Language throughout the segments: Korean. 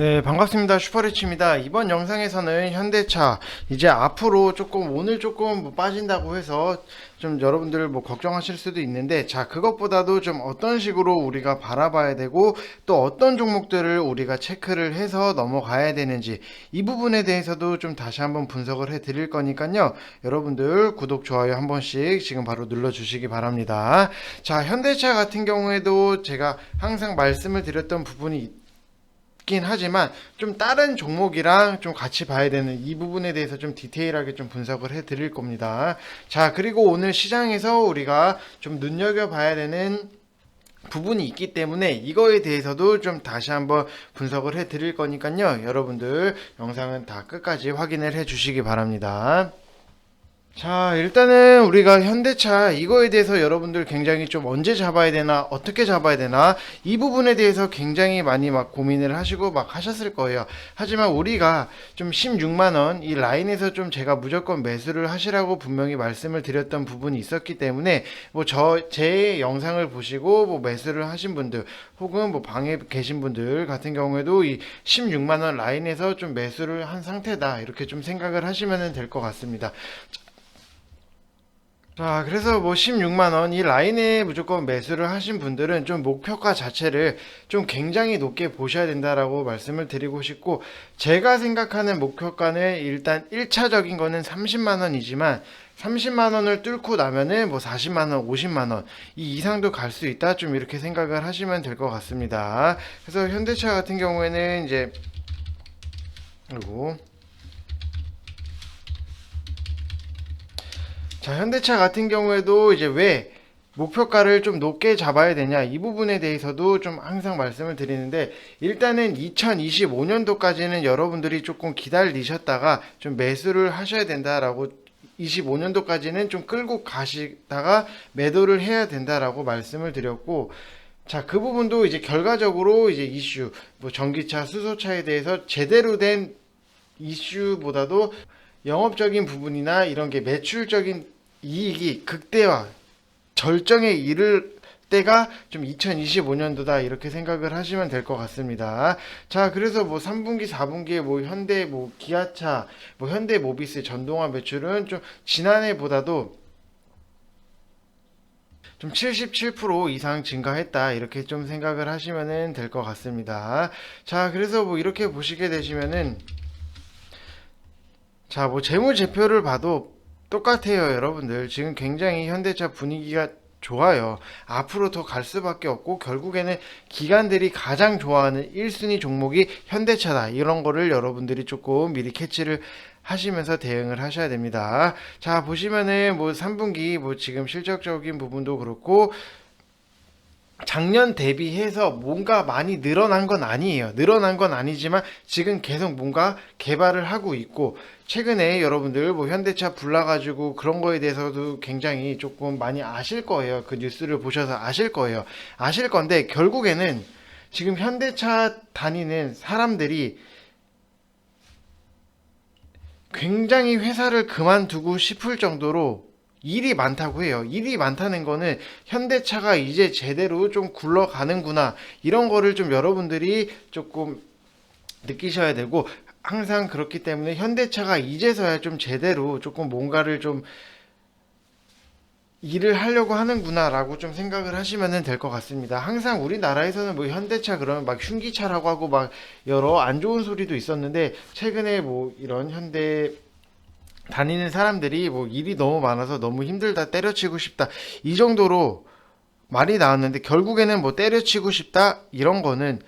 네, 반갑습니다. 슈퍼리치입니다. 이번 영상에서는 현대차, 이제 앞으로 조금, 오늘 조금 뭐 빠진다고 해서 좀 여러분들 뭐 걱정하실 수도 있는데, 자, 그것보다도 좀 어떤 식으로 우리가 바라봐야 되고, 또 어떤 종목들을 우리가 체크를 해서 넘어가야 되는지, 이 부분에 대해서도 좀 다시 한번 분석을 해 드릴 거니까요. 여러분들 구독, 좋아요 한 번씩 지금 바로 눌러주시기 바랍니다. 자, 현대차 같은 경우에도 제가 항상 말씀을 드렸던 부분이 긴 하지만 좀 다른 종목이랑 좀 같이 봐야 되는 이 부분에 대해서 좀 디테일하게 좀 분석을 해 드릴 겁니다. 자, 그리고 오늘 시장에서 우리가 좀 눈여겨봐야 되는 부분이 있기 때문에 이거에 대해서도 좀 다시 한번 분석을 해 드릴 거니까요. 여러분들 영상은 다 끝까지 확인을 해 주시기 바랍니다. 자, 일단은 우리가 현대차 이거에 대해서 여러분들 굉장히 좀 언제 잡아야 되나, 어떻게 잡아야 되나, 이 부분에 대해서 굉장히 많이 막 고민을 하시고 막 하셨을 거예요. 하지만 우리가 좀 16만원 이 라인에서 좀 제가 무조건 매수를 하시라고 분명히 말씀을 드렸던 부분이 있었기 때문에 뭐 제 영상을 보시고 뭐 매수를 하신 분들 혹은 뭐 방에 계신 분들 같은 경우에도 이 16만원 라인에서 좀 매수를 한 상태다, 이렇게 좀 생각을 하시면 될 것 같습니다. 자, 그래서 뭐 16만원 이 라인에 무조건 매수를 하신 분들은 좀 목표가 자체를 좀 굉장히 높게 보셔야 된다라고 말씀을 드리고 싶고, 제가 생각하는 목표가는 일단 1차적인 거는 30만원이지만 30만원을 뚫고 나면은 뭐 40만원, 50만원 이 이상도 갈 수 있다, 좀 이렇게 생각을 하시면 될 것 같습니다. 그래서 현대차 같은 경우에는 이제 그리고 자, 현대차 같은 경우에도 이제 왜 목표가를 좀 높게 잡아야 되냐, 이 부분에 대해서도 좀 항상 말씀을 드리는데, 일단은 2025년도까지는 여러분들이 조금 기다리셨다가 좀 매수를 하셔야 된다라고, 25년도까지는 좀 끌고 가시다가 매도를 해야 된다라고 말씀을 드렸고, 자, 그 부분도 이제 결과적으로 이제 이슈, 뭐 전기차, 수소차에 대해서 제대로 된 이슈보다도 영업적인 부분이나 이런 게 매출적인 이익이 극대화, 절정에 이를 때가 좀 2025년도다, 이렇게 생각을 하시면 될 것 같습니다. 자, 그래서 뭐 3분기, 4분기에 뭐 현대, 뭐 기아차, 뭐 현대 모비스 전동화 매출은 좀 지난해보다도 좀 77% 이상 증가했다, 이렇게 좀 생각을 하시면 될 것 같습니다. 자, 그래서 뭐 이렇게 보시게 되시면은, 자, 뭐 재무제표를 봐도 똑같아요, 여러분들. 지금 굉장히 현대차 분위기가 좋아요. 앞으로 더 갈 수밖에 없고, 결국에는 기관들이 가장 좋아하는 1순위 종목이 현대차다, 이런 거를 여러분들이 조금 미리 캐치를 하시면서 대응을 하셔야 됩니다. 자, 보시면은 뭐 3분기 뭐 지금 실적적인 부분도 그렇고, 작년 대비해서 뭔가 많이 늘어난 건 아니에요. 늘어난 건 아니지만 지금 계속 뭔가 개발을 하고 있고, 최근에 여러분들 뭐 현대차 불나가지고 그런 거에 대해서도 굉장히 조금 많이 아실 거예요. 그 뉴스를 보셔서 아실 거예요. 아실 건데, 결국에는 지금 현대차 다니는 사람들이 굉장히 회사를 그만두고 싶을 정도로 일이 많다고 해요. 일이 많다는 거는 현대차가 이제 제대로 좀 굴러가는구나, 이런 거를 좀 여러분들이 조금 느끼셔야 되고, 항상 그렇기 때문에 현대차가 이제서야 좀 제대로 조금 뭔가를 좀 일을 하려고 하는구나라고 좀 생각을 하시면 될 것 같습니다. 항상 우리나라에서는 뭐 현대차 그러면 막 흉기차라고 하고 막 여러 안 좋은 소리도 있었는데, 최근에 뭐 이런 현대 다니는 사람들이 뭐 일이 너무 많아서 너무 힘들다, 때려치고 싶다, 이 정도로 말이 나왔는데, 결국에는 뭐 때려치고 싶다 이런 거는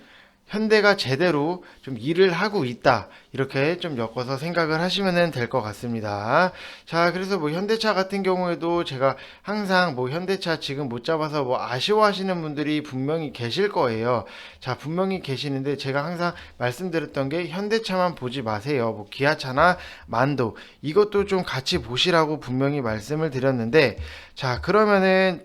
현대가 제대로 좀 일을 하고 있다, 이렇게 좀 엮어서 생각을 하시면 될 것 같습니다. 자, 그래서 뭐 현대차 같은 경우에도 제가 항상 뭐 현대차 지금 못 잡아서 뭐 아쉬워하시는 분들이 분명히 계실 거예요. 자, 분명히 계시는데, 제가 항상 말씀드렸던 게 현대차만 보지 마세요. 뭐 기아차나 만도, 이것도 좀 같이 보시라고 분명히 말씀을 드렸는데, 자, 그러면은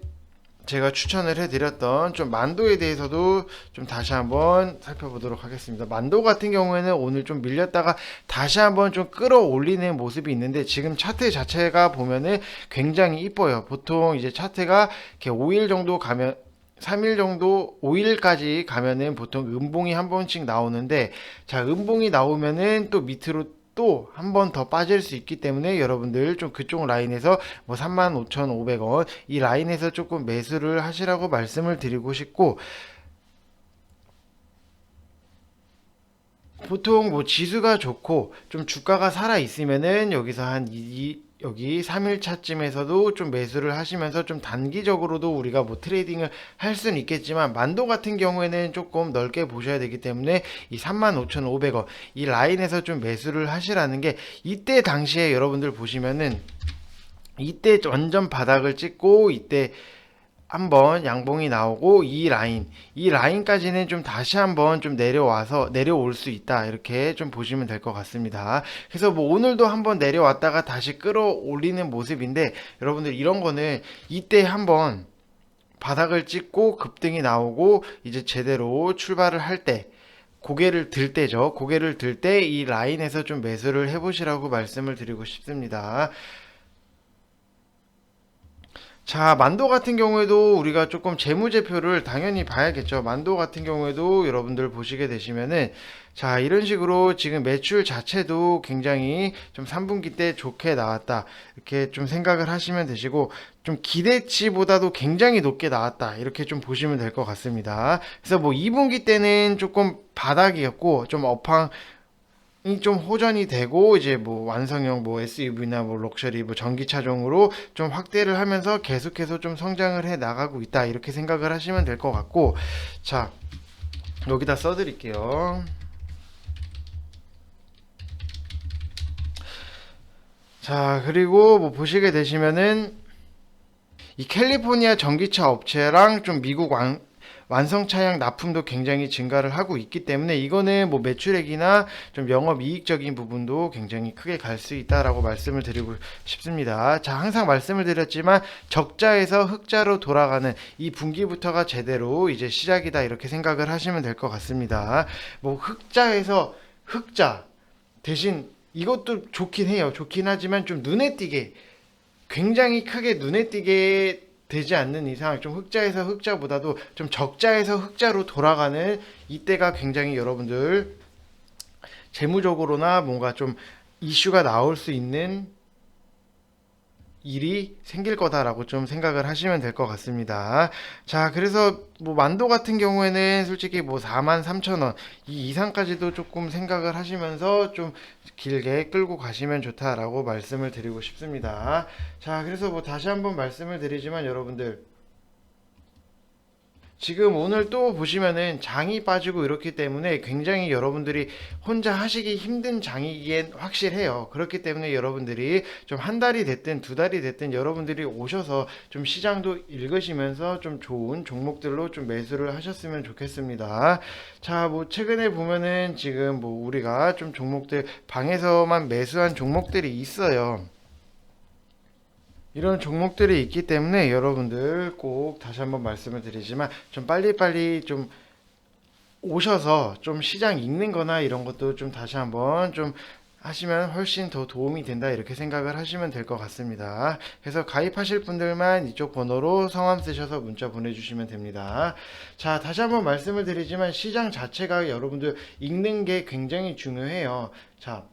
제가 추천을 해드렸던 좀 만도에 대해서도 좀 다시 한번 살펴보도록 하겠습니다. 만도 같은 경우에는 오늘 좀 밀렸다가 다시 한번 좀 끌어올리는 모습이 있는데, 지금 차트 자체가 보면은 굉장히 이뻐요. 보통 이제 차트가 이렇게 5일 정도 가면 3일 정도 5일까지 가면은 보통 음봉이 한 번씩 나오는데, 자, 음봉이 나오면은 또 밑으로 또 한 번 더 빠질 수 있기 때문에 여러분들 좀 그쪽 라인에서 뭐 35,500원 이 라인에서 조금 매수를 하시라고 말씀을 드리고 싶고, 보통 뭐 지수가 좋고 좀 주가가 살아 있으면은 여기서 여기 3일차쯤에서도 좀 매수를 하시면서 좀 단기적으로도 우리가 뭐 트레이딩을 할 수는 있겠지만, 만도 같은 경우에는 조금 넓게 보셔야 되기 때문에 이 35,500원 이 라인에서 좀 매수를 하시라는 게, 이때 당시에 여러분들 보시면은 이때 완전 바닥을 찍고 이때 한번 양봉이 나오고 이 라인까지는 좀 다시 한번 좀 내려와서 내려올 수 있다, 이렇게 좀 보시면 될 것 같습니다. 그래서 뭐 오늘도 한번 내려왔다가 다시 끌어올리는 모습인데, 여러분들 이런 거는 이때 한번 바닥을 찍고 급등이 나오고 이제 제대로 출발을 할 때, 고개를 들 때죠. 고개를 들 때 이 라인에서 좀 매수를 해보시라고 말씀을 드리고 싶습니다. 자, 만도 같은 경우에도 우리가 조금 재무제표를 당연히 봐야겠죠. 만도 같은 경우에도 여러분들 보시게 되시면은, 자, 이런 식으로 지금 매출 자체도 굉장히 좀 3분기 때 좋게 나왔다, 이렇게 좀 생각을 하시면 되시고, 좀 기대치보다도 굉장히 높게 나왔다, 이렇게 좀 보시면 될 것 같습니다. 그래서 뭐 2분기 때는 조금 바닥이었고 좀 업황 이 좀 호전이 되고 이제 뭐 완성형 뭐 SUV나 뭐 럭셔리 뭐 전기차종으로 좀 확대를 하면서 계속해서 좀 성장을 해 나가고 있다, 이렇게 생각을 하시면 될 것 같고, 자, 여기다 써드릴게요. 자, 그리고 뭐 보시게 되시면은 이 캘리포니아 전기차 업체랑 좀 미국 완성 차량 납품도 굉장히 증가를 하고 있기 때문에, 이거는 뭐 매출액이나 좀 영업 이익적인 부분도 굉장히 크게 갈 수 있다라고 말씀을 드리고 싶습니다. 자, 항상 말씀을 드렸지만 적자에서 흑자로 돌아가는 이 분기부터가 제대로 이제 시작이다, 이렇게 생각을 하시면 될 것 같습니다. 뭐 흑자에서 흑자 대신 이것도 좋긴 해요. 좋긴 하지만 좀 눈에 띄게, 굉장히 크게 눈에 띄게 되지 않는 이상 좀 흑자에서 흑자보다도 좀 적자에서 흑자로 돌아가는 이때가 굉장히 여러분들 재무적으로나 뭔가 좀 이슈가 나올 수 있는 일이 생길 거다라고 좀 생각을 하시면 될 것 같습니다. 자, 그래서 뭐 만도 같은 경우에는 솔직히 뭐 43,000원 이 이상까지도 조금 생각을 하시면서 좀 길게 끌고 가시면 좋다라고 말씀을 드리고 싶습니다. 자, 그래서 뭐 다시 한번 말씀을 드리지만 여러분들, 지금 오늘 또 보시면은 장이 빠지고 이렇기 때문에 굉장히 여러분들이 혼자 하시기 힘든 장이기엔 확실해요. 그렇기 때문에 여러분들이 좀 한 달이 됐든 두 달이 됐든 여러분들이 오셔서 좀 시장도 읽으시면서 좀 좋은 종목들로 좀 매수를 하셨으면 좋겠습니다. 자, 뭐 최근에 보면은 지금 뭐 우리가 좀 종목들 방에서만 매수한 종목들이 있어요. 이런 종목들이 있기 때문에 여러분들 꼭 다시 한번 말씀을 드리지만 좀 빨리빨리 좀 오셔서 좀 시장 읽는 거나 이런 것도 좀 다시 한번 좀 하시면 훨씬 더 도움이 된다, 이렇게 생각을 하시면 될 것 같습니다. 그래서 가입하실 분들만 이쪽 번호로 성함 쓰셔서 문자 보내주시면 됩니다. 자, 다시 한번 말씀을 드리지만 시장 자체가 여러분들 읽는 게 굉장히 중요해요. 자,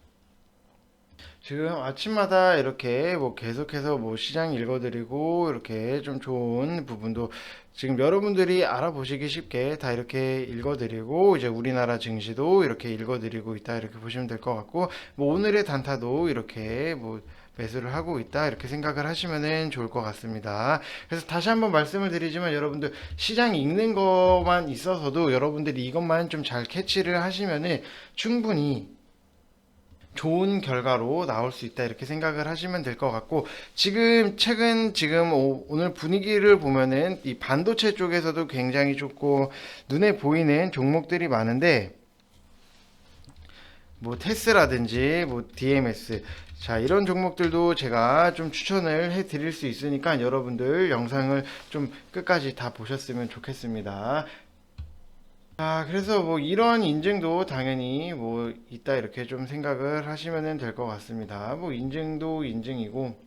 지금 아침마다 이렇게 뭐 계속해서 뭐 시장 읽어드리고 이렇게 좀 좋은 부분도 지금 여러분들이 알아보시기 쉽게 다 이렇게 읽어드리고, 이제 우리나라 증시도 이렇게 읽어드리고 있다, 이렇게 보시면 될 것 같고, 뭐 오늘의 단타도 이렇게 뭐 매수를 하고 있다, 이렇게 생각을 하시면 좋을 것 같습니다. 그래서 다시 한번 말씀을 드리지만 여러분들 시장 읽는 것만 있어서도 여러분들이 이것만 좀 잘 캐치를 하시면은 충분히 좋은 결과로 나올 수 있다, 이렇게 생각을 하시면 될 것 같고, 지금 최근 지금 오늘 분위기를 보면은 이 반도체 쪽에서도 굉장히 좋고 눈에 보이는 종목들이 많은데, 뭐 테스라든지 뭐 DMS, 자, 이런 종목들도 제가 좀 추천을 해 드릴 수 있으니까 여러분들 영상을 좀 끝까지 다 보셨으면 좋겠습니다. 아, 그래서 뭐 이런 인증도 당연히 뭐 있다, 이렇게 좀 생각을 하시면 될 것 같습니다. 뭐 인증도 인증이고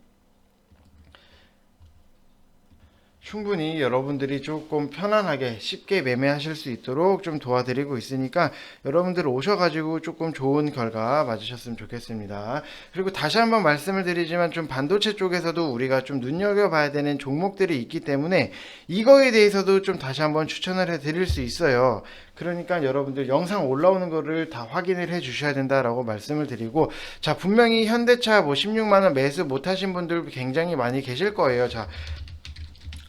충분히 여러분들이 조금 편안하게 쉽게 매매하실 수 있도록 좀 도와드리고 있으니까 여러분들 오셔가지고 조금 좋은 결과 맞으셨으면 좋겠습니다. 그리고 다시 한번 말씀을 드리지만 좀 반도체 쪽에서도 우리가 좀 눈여겨봐야 되는 종목들이 있기 때문에 이거에 대해서도 좀 다시 한번 추천을 해드릴 수 있어요. 그러니까 여러분들 영상 올라오는 거를 다 확인을 해 주셔야 된다라고 말씀을 드리고, 자, 분명히 현대차 뭐 16만원 매수 못하신 분들 굉장히 많이 계실 거예요. 자,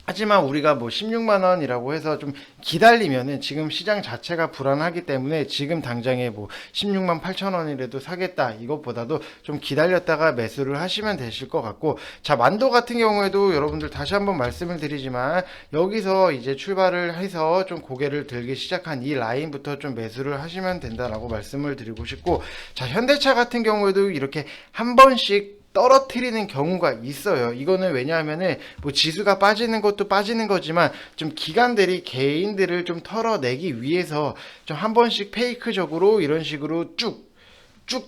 하지만 우리가 뭐 16만 원이라고 해서 좀 기다리면은 지금 시장 자체가 불안하기 때문에 지금 당장에 뭐 16만 8천 원이라도 사겠다 이것보다도 좀 기다렸다가 매수를 하시면 되실 것 같고, 자, 만도 같은 경우에도 여러분들 다시 한번 말씀을 드리지만 여기서 이제 출발을 해서 좀 고개를 들기 시작한 이 라인부터 좀 매수를 하시면 된다라고 말씀을 드리고 싶고, 자, 현대차 같은 경우에도 이렇게 한 번씩 떨어뜨리는 경우가 있어요. 이거는 왜냐하면은 뭐 지수가 빠지는 것도 빠지는 거지만 좀 기관들이 개인들을 좀 털어내기 위해서 좀 한 번씩 페이크적으로 이런 식으로 쭉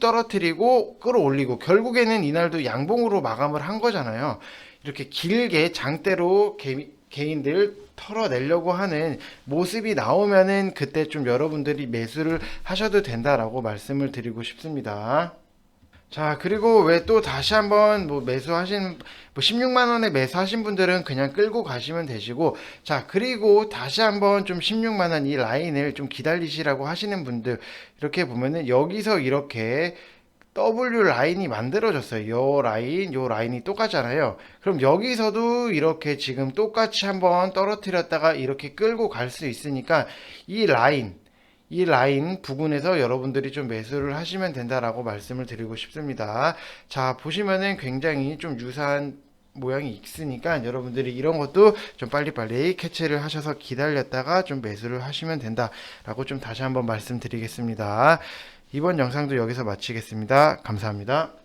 떨어뜨리고 끌어올리고 결국에는 이날도 양봉으로 마감을 한 거잖아요. 이렇게 길게 장대로 개인들 털어내려고 하는 모습이 나오면은 그때 좀 여러분들이 매수를 하셔도 된다라고 말씀을 드리고 싶습니다. 자, 그리고 왜 또 다시 한번 뭐 매수하신, 뭐 16만 원에 매수하신 분들은 그냥 끌고 가시면 되시고, 자, 그리고 다시 한번 좀 16만 원 이 라인을 좀 기다리시라고 하시는 분들, 이렇게 보면은 여기서 이렇게 W 라인이 만들어졌어요. 요 라인이 똑같잖아요. 그럼 여기서도 이렇게 지금 똑같이 한번 떨어뜨렸다가 이렇게 끌고 갈 수 있으니까 이 라인 부근에서 여러분들이 좀 매수를 하시면 된다라고 말씀을 드리고 싶습니다. 자, 보시면은 굉장히 좀 유사한 모양이 있으니까 여러분들이 이런 것도 좀 빨리빨리 캐치를 하셔서 기다렸다가 좀 매수를 하시면 된다라고 좀 다시 한번 말씀드리겠습니다. 이번 영상도 여기서 마치겠습니다. 감사합니다.